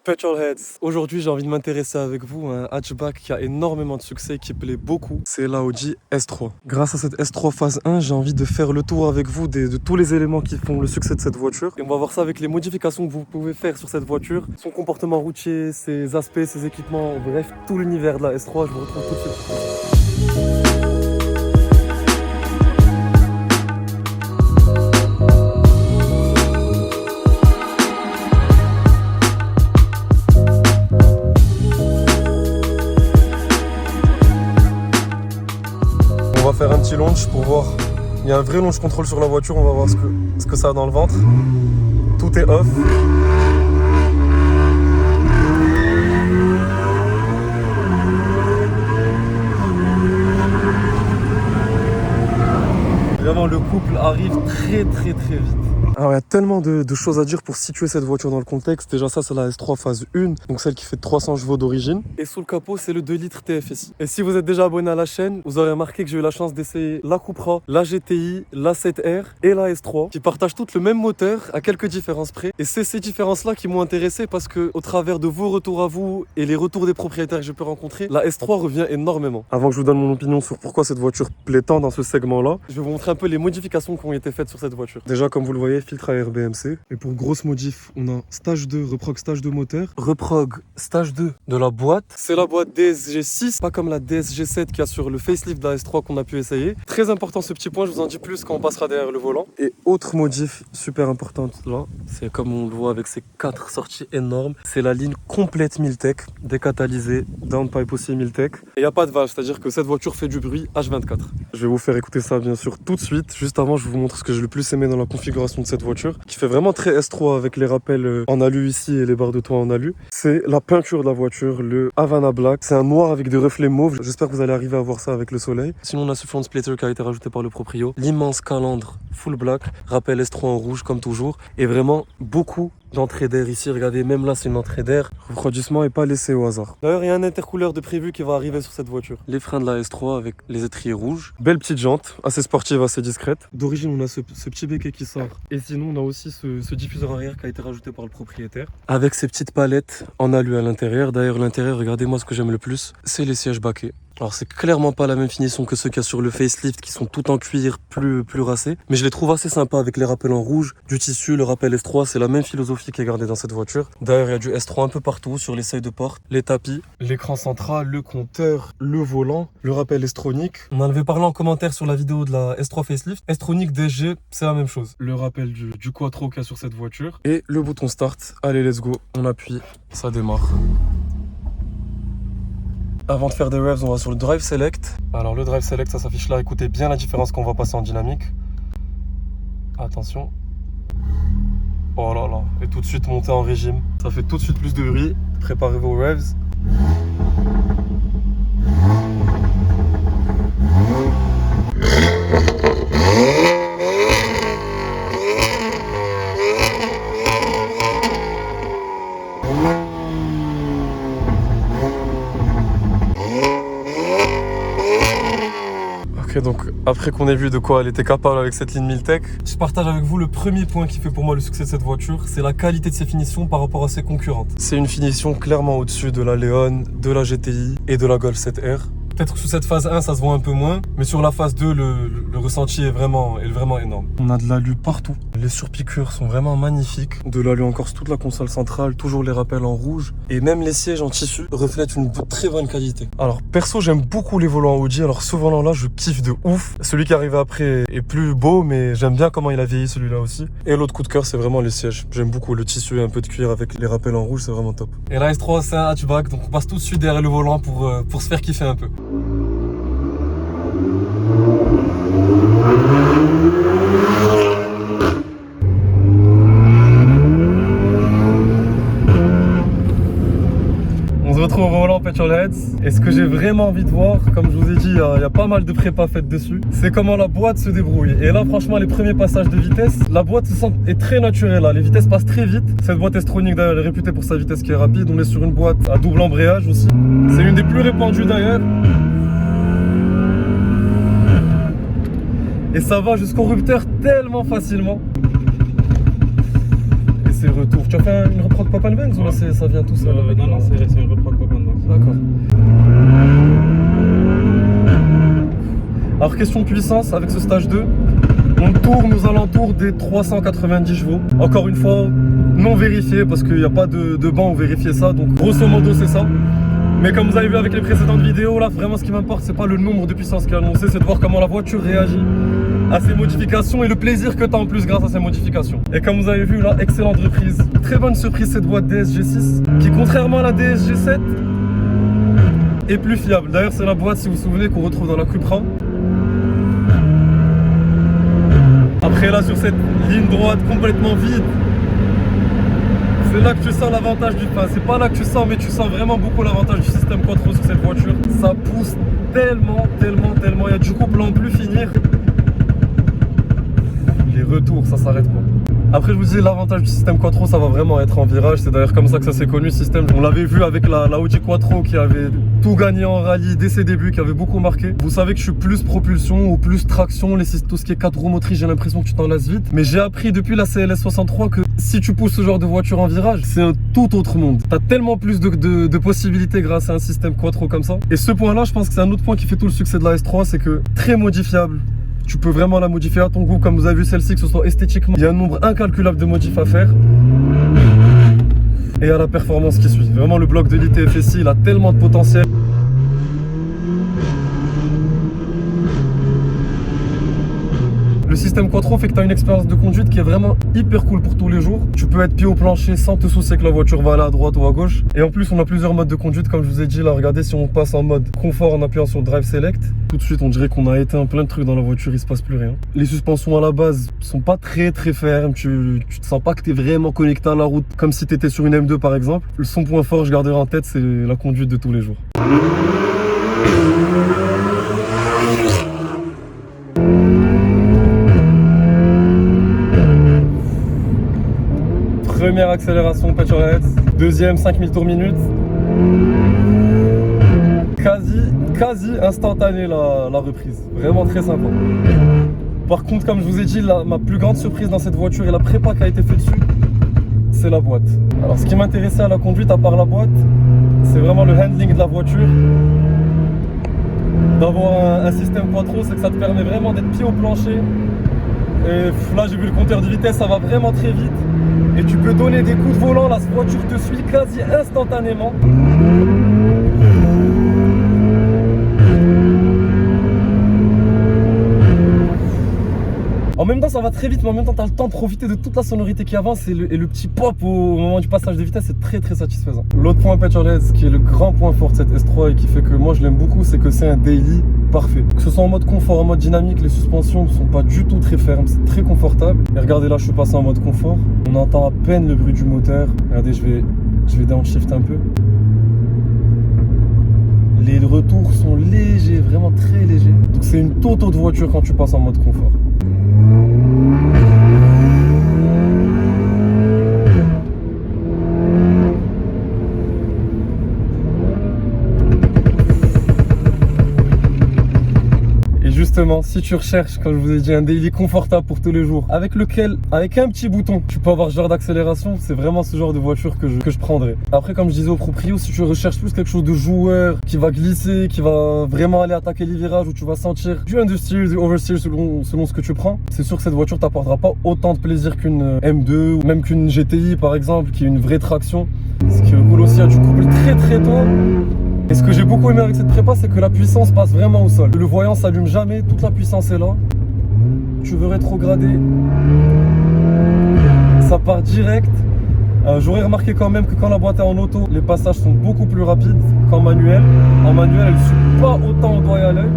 Petrolheads, aujourd'hui j'ai envie de m'intéresser avec vous à un hatchback qui a énormément de succès et qui plaît beaucoup. C'est l'Audi S3. Grâce à cette S3 phase 1, j'ai envie de faire le tour avec vous de tous les éléments qui font le succès de cette voiture. Et on va voir ça avec les modifications que vous pouvez faire sur cette voiture, son comportement routier, ses aspects, ses équipements, bref, tout l'univers de la S3. Je vous retrouve tout de suite. On va faire un petit launch pour voir. Il y a un vrai launch control sur la voiture, on va voir ce que ça a dans le ventre. Tout est off. Vraiment, le couple arrive très vite. Alors il y a tellement de choses à dire pour situer cette voiture dans le contexte. Déjà ça c'est la S3 phase 1, donc celle qui fait 300 chevaux d'origine. Et sous le capot c'est le 2 litres TFSI. Et si vous êtes déjà abonné à la chaîne, vous aurez remarqué que j'ai eu la chance d'essayer la Cupra, la GTI, la 7R et la S3 qui partagent toutes le même moteur à quelques différences près. Et c'est ces différences là qui m'ont intéressé parce que au travers de vos retours à vous et les retours des propriétaires que je peux rencontrer, la S3 revient énormément. Avant que je vous donne mon opinion sur pourquoi cette voiture plaît tant dans ce segment là, je vais vous montrer un peu les modifications qui ont été faites sur cette voiture. Déjà comme vous le voyez, filtre à air BMC. Et pour grosse modif, on a stage 2, reprog stage 2 moteur. Reprog stage 2 de la boîte. C'est la boîte DSG6, pas comme la DSG7 qu'il y a sur le facelift de la S3 qu'on a pu essayer. Très important ce petit point, je vous en dis plus quand on passera derrière le volant. Et autre modif super importante là, c'est comme on le voit avec ces 4 sorties énormes, c'est la ligne complète Miltech, décatalysée, downpipe aussi Miltech. Et il n'y a pas de valve, c'est-à-dire que cette voiture fait du bruit H24. Je vais vous faire écouter ça bien sûr tout de suite. Juste avant, je vous montre ce que j'ai le plus aimé dans la configuration de cette voiture, qui fait vraiment très S3 avec les rappels en alu ici et les barres de toit en alu. C'est la peinture de la voiture, le Havana Black. C'est un noir avec des reflets mauves. J'espère que vous allez arriver à voir ça avec le soleil. Sinon, on a ce front splitter qui a été rajouté par le proprio. L'immense calandre full black, rappel S3 en rouge comme toujours. Et vraiment beaucoup d'entrée d'air ici. Regardez, même là, c'est une entrée d'air. Le refroidissement n'est pas laissé au hasard. D'ailleurs, il y a un intercooleur de prévu qui va arriver sur cette voiture. Les freins de la S3 avec les étriers rouges. Belle petite jante, assez sportive, assez discrète. D'origine, on a ce petit béquet qui sort. Et sinon, on a aussi ce diffuseur arrière qui a été rajouté par le propriétaire. Avec ces petites palettes en alu à l'intérieur. D'ailleurs, l'intérieur, regardez-moi ce que j'aime le plus, c'est les sièges baquets. Alors c'est clairement pas la même finition que ceux qu'il y a sur le facelift qui sont tout en cuir plus racés. Mais je les trouve assez sympas avec les rappels en rouge, du tissu, le rappel S3. C'est la même philosophie qui est gardée dans cette voiture. D'ailleurs il y a du S3 un peu partout sur les seuils de porte, les tapis, l'écran central, le compteur, le volant, le rappel S-Tronic. On en avait parlé en commentaire sur la vidéo de la S3 facelift. S-Tronic DSG, c'est la même chose. Le rappel du Quattro qu'il y a sur cette voiture. Et le bouton start. Allez let's go, on appuie, ça démarre. Avant de faire des revs, on va sur le Drive Select. Alors le Drive Select, ça s'affiche là. Écoutez bien la différence qu'on va passer en dynamique. Attention. Oh là là. Et tout de suite monter en régime. Ça fait tout de suite plus de bruit. Préparez vos revs. Ok, donc après qu'on ait vu de quoi elle était capable avec cette ligne Miltech, je partage avec vous le premier point qui fait pour moi le succès de cette voiture, c'est la qualité de ses finitions par rapport à ses concurrentes. C'est une finition clairement au-dessus de la Leon, de la GTI et de la Golf 7R. Peut-être que sous cette phase 1 ça se voit un peu moins, mais sur la phase 2 le ressenti est vraiment énorme. On a de l'alu partout, les surpiqûres sont vraiment magnifiques. De l'alu encore sur toute la console centrale, toujours les rappels en rouge. Et même les sièges en tissu reflètent une très bonne qualité. Alors perso j'aime beaucoup les volants Audi, alors ce volant là je kiffe de ouf. Celui qui arrive après est plus beau, mais j'aime bien comment il a vieilli celui-là aussi. Et l'autre coup de cœur c'est vraiment les sièges. J'aime beaucoup le tissu et un peu de cuir avec les rappels en rouge, c'est vraiment top. Et la S3 c'est un hatchback, donc on passe tout de suite derrière le volant pour se faire kiffer un peu. On se retrouve au volant Petrolheads. Et ce que j'ai vraiment envie de voir, comme je vous ai dit, il y a pas mal de prépa faites dessus, c'est comment la boîte se débrouille. Et là franchement les premiers passages de vitesse, la boîte est très naturelle là. Les vitesses passent très vite. Cette boîte S-Tronic d'ailleurs est réputée pour sa vitesse qui est rapide. On est sur une boîte à double embrayage aussi. C'est une des plus répandues d'ailleurs. Et ça va jusqu'au rupteur tellement facilement. Et ces retours. Tu as fait une reproque Pop & Benz ou là ça vient tout seul avec... Non, c'est une reproque Pop & Benz. D'accord. Alors question puissance avec ce stage 2, on tourne aux alentours des 390 chevaux. Encore une fois, non vérifié parce qu'il n'y a pas de banc où vérifier ça, donc grosso modo c'est ça. Mais comme vous avez vu avec les précédentes vidéos, là vraiment ce qui m'importe c'est pas le nombre de puissance qui est annoncé, c'est de voir comment la voiture réagit à ces modifications et le plaisir que tu as en plus grâce à ces modifications. Et comme vous avez vu là, excellente reprise. Très bonne surprise cette boîte DSG6 qui contrairement à la DSG7 est plus fiable. D'ailleurs c'est la boîte, si vous vous souvenez, qu'on retrouve dans la Cupra. Après là sur cette ligne droite complètement vide, c'est là que tu sens l'avantage du... Enfin c'est pas là que tu sens, mais tu sens vraiment beaucoup l'avantage du système Quattro sur cette voiture. Ça pousse tellement, il y a du couple en plus finir. Les retours, ça s'arrête pas. Après je vous dis, l'avantage du système Quattro, ça va vraiment être en virage. C'est d'ailleurs comme ça que ça s'est connu le système. On l'avait vu avec la Audi Quattro qui avait tout gagné en rallye dès ses débuts, qui avait beaucoup marqué. Vous savez que je suis plus propulsion ou plus traction, tout ce qui est 4 roues motrices, j'ai l'impression que tu t'en lasses vite. Mais j'ai appris depuis la CLS 63 que si tu pousses ce genre de voiture en virage, c'est un tout autre monde. T'as tellement plus de possibilités grâce à un système Quattro comme ça. Et ce point là, je pense que c'est un autre point qui fait tout le succès de la S3, c'est que très modifiable. Tu peux vraiment la modifier à ton goût, comme vous avez vu celle-ci, que ce soit esthétiquement. Il y a un nombre incalculable de modifs à faire. Et à la performance qui suit. Vraiment, le bloc de l'ITFSI, il a tellement de potentiel. Le système Quattro fait que tu as une expérience de conduite qui est vraiment hyper cool pour tous les jours. Tu peux être pied au plancher sans te soucier que la voiture va aller à droite ou à gauche. Et en plus, on a plusieurs modes de conduite, comme je vous ai dit. Là, regardez, si on passe en mode confort en appuyant sur Drive Select, tout de suite, on dirait qu'on a éteint plein de trucs dans la voiture, il se passe plus rien. Les suspensions à la base sont pas très fermes. Tu te sens pas que tu es vraiment connecté à la route, comme si tu étais sur une M2 par exemple. Son point fort, je garderai en tête, c'est la conduite de tous les jours. Première accélération Petrolhead, deuxième 5000 tours minute. Quasi instantané la reprise, vraiment très sympa. Par contre, comme je vous ai dit, ma plus grande surprise dans cette voiture et la prépa qui a été faite dessus, c'est la boîte. Alors ce qui m'intéressait à la conduite, à part la boîte, c'est vraiment le handling de la voiture. D'avoir un système Quattro, c'est que ça te permet vraiment d'être pied au plancher. Et là j'ai vu le compteur de vitesse, ça va vraiment très vite. Et tu peux donner des coups de volant, la voiture te suit quasi instantanément. En même temps ça va très vite, mais en même temps tu as le temps de profiter de toute la sonorité qui avance et le petit pop au moment du passage de vitesse, c'est très satisfaisant. L'autre point Petrolhead, qui est le grand point fort de cette S3 et qui fait que moi je l'aime beaucoup, c'est que c'est un daily parfait. Que ce soit en mode confort, en mode dynamique, les suspensions ne sont pas du tout très fermes, c'est très confortable. Et regardez là, je suis passé en mode confort, on entend à peine le bruit du moteur. Regardez, je vais downshift un peu. Les retours sont légers, vraiment très légers. Donc c'est une toute autre voiture quand tu passes en mode confort. Justement, si tu recherches, comme je vous ai dit, un daily confortable pour tous les jours, avec un petit bouton, tu peux avoir ce genre d'accélération, c'est vraiment ce genre de voiture que je prendrais. Après, comme je disais au proprio, si tu recherches plus quelque chose de joueur, qui va glisser, qui va vraiment aller attaquer les virages, où tu vas sentir du understeer, du oversteer selon ce que tu prends, c'est sûr que cette voiture t'apportera pas autant de plaisir qu'une M2 ou même qu'une GTI par exemple, qui est une vraie traction. Ce qui est cool aussi, tu couples très tôt. Et ce que j'ai beaucoup aimé avec cette prépa, c'est que la puissance passe vraiment au sol. Le voyant s'allume jamais, toute la puissance est là. Tu veux rétrograder, ça part direct. J'aurais remarqué quand même que quand la boîte est en auto, les passages sont beaucoup plus rapides qu'en manuel. En manuel, elle ne suit pas autant au doigt et à l'œil.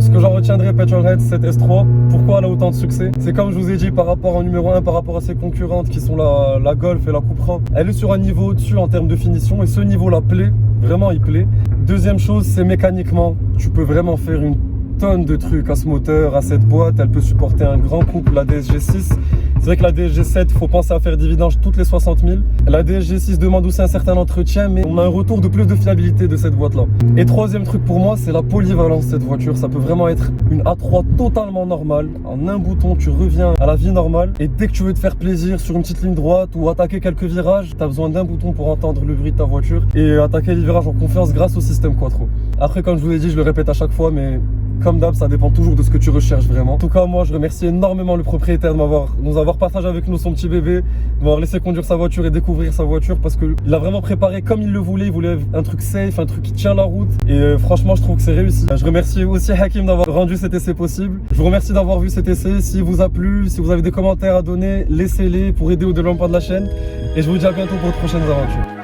Ce que j'en retiendrai, Petrolhead, cette S3, pourquoi elle a autant de succès? C'est comme je vous ai dit, par rapport au numéro 1, par rapport à ses concurrentes qui sont la Golf et la Cupra, elle est sur un niveau au-dessus en termes de finition et ce niveau-là plaît, vraiment il plaît. Deuxième chose, c'est mécaniquement, tu peux vraiment faire une tonne de trucs à ce moteur, à cette boîte, elle peut supporter un grand couple, la DSG6. C'est vrai que la DSG 7, faut penser à faire des vidanges toutes les 60 000. La DSG 6 demande aussi un certain entretien, mais on a un retour de plus de fiabilité de cette boîte-là. Et troisième truc pour moi, c'est la polyvalence de cette voiture. Ça peut vraiment être une A3 totalement normale. En un bouton, tu reviens à la vie normale. Et dès que tu veux te faire plaisir sur une petite ligne droite ou attaquer quelques virages, tu as besoin d'un bouton pour entendre le bruit de ta voiture et attaquer les virages en confiance grâce au système Quattro. Après, comme je vous l'ai dit, je le répète à chaque fois, mais comme d'hab, ça dépend toujours de ce que tu recherches vraiment. En tout cas, moi, je remercie énormément le propriétaire de nous avoir partagé avec nous son petit bébé, de m'avoir laissé conduire sa voiture et découvrir sa voiture parce qu'il a vraiment préparé comme il le voulait. Il voulait un truc safe, un truc qui tient la route. Et franchement, je trouve que c'est réussi. Je remercie aussi Hakim d'avoir rendu cet essai possible. Je vous remercie d'avoir vu cet essai. S'il vous a plu, si vous avez des commentaires à donner, laissez-les pour aider au développement de la chaîne. Et je vous dis à bientôt pour de prochaines aventures.